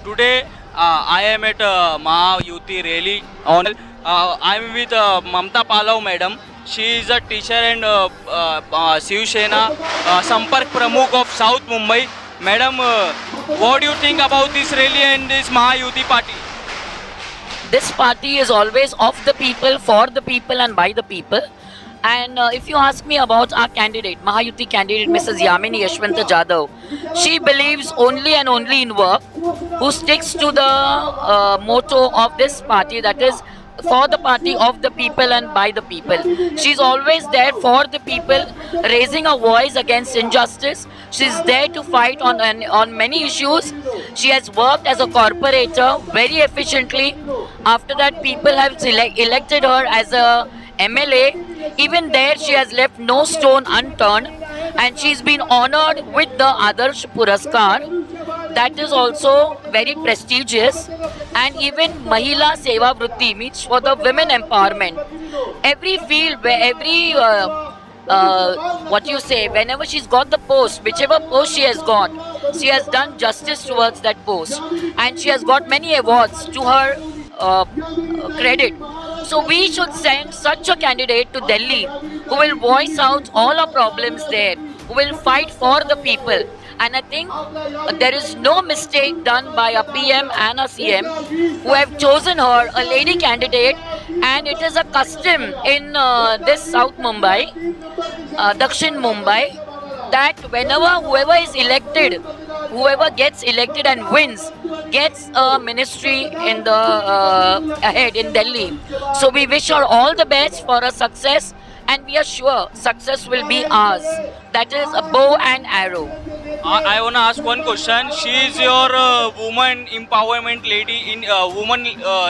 Today, I am at Maha Yuti rally. I am with Mamta Palav madam. She is a teacher and Shiv Sena Sampark Pramukh of South Mumbai. Madam, what do you think about this rally and this Maha Yuti party? This party is always of the people, for the people, and by the people. And if you ask me about our candidate, Mahayuti candidate, Mrs. Yamini Yashwanta Jadhav, she believes only and only in work, who sticks to the motto of this party, that is, for the party, of the people, and by the people. She's always there for the people, raising a voice against injustice. She's there to fight on many issues. She has worked as a corporator very efficiently. After that, people have elected her as a MLA. Even there, she has left no stone unturned, and she's been honored with the Adarsh Puraskar. That is also very prestigious. And even Mahila Seva Vritti, means for the women empowerment. Every field, where every whenever she's got the post, whichever post she has got, she has done justice towards that post, and she has got many awards to her credit. So we should send such a candidate to Delhi, who will voice out all our problems there, who will fight for the people. And I think there is no mistake done by a PM and a CM who have chosen her, a lady candidate. And it is a custom in this South Mumbai, Dakshin Mumbai, that whenever whoever is elected, whoever gets elected and wins, gets a ministry in the ahead in Delhi. So we wish her all the best for her success, and we are sure success will be ours. That is a bow and arrow. I want to ask one question. She is your woman empowerment lady in woman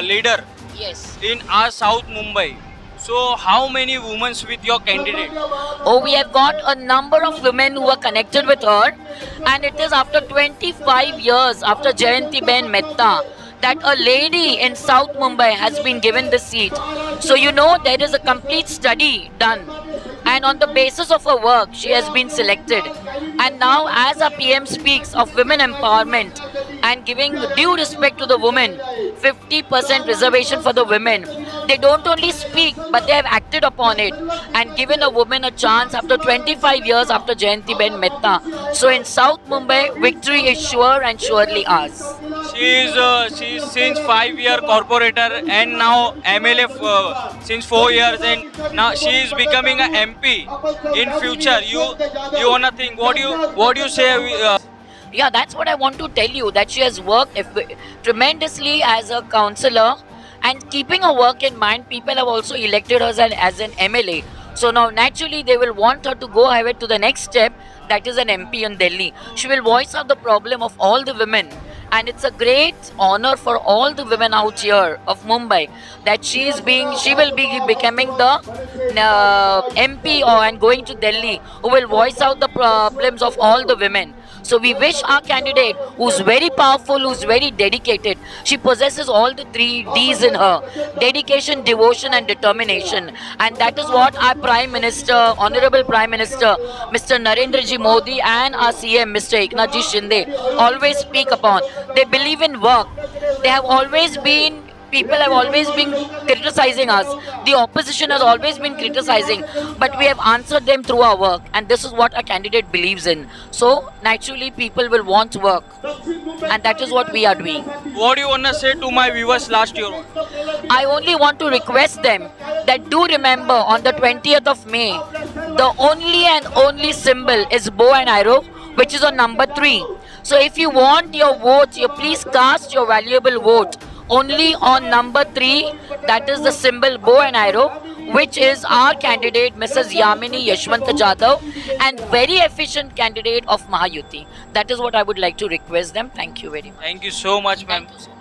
leader Yes. in our South Mumbai. So how many women with your candidate? Oh, we have got a number of women who are connected with her, and it is after 25 years after Jayanti Ben Mehta that a lady in South Mumbai has been given the seat. So you know there is a complete study done, and on the basis of her work she has been selected. And now, as our PM speaks of women empowerment and giving due respect to the women, 50% reservation for the women, they don't only speak, but they have acted upon it and given a woman a chance after 25 years after Jayanti Ben Mehta. So in South Mumbai, victory is sure and surely ours. She is since 5 year corporator and now MLA since 4 years, and now she is becoming a MP in future. You wanna think what do you say? Yeah, that's what I want to tell you, that she has worked tremendously as a councillor, and keeping her work in mind, people have also elected her as an MLA. So now naturally they will want her to go ahead to the next step, that is an MP in Delhi. She will voice out the problem of all the women, and it's a great honor for all the women out here of Mumbai that she will be becoming the MP and going to Delhi, who will voice out the problems of all the women. So we wish our candidate, who's very powerful, who's very dedicated. She possesses all the 3 D's in her: dedication, devotion, and determination. And that is what our Prime Minister, Honorable Prime Minister, Mr. Narendra Ji Modi, and our CM, Mr. Eknath Ji Shinde, always speak upon. They believe in work. People have always been criticizing us. The opposition has always been criticizing, but we have answered them through our work, and this is what our candidate believes in. So naturally people will want work, and that is what we are doing. What do you wanna say to my viewers last year? I only want to request them that do remember on the 20th of May, the only and only symbol is bow and arrow, which is on number 3. So if you want your vote, you please cast your valuable vote only on number 3, that is the symbol bow and arrow, which is our candidate Mrs. Yamini Yashwanta Jadhav, and very efficient candidate of Mahayuti. That is what I would like to request them. Thank you very much. Thank you so much, ma'am. Thank you so much.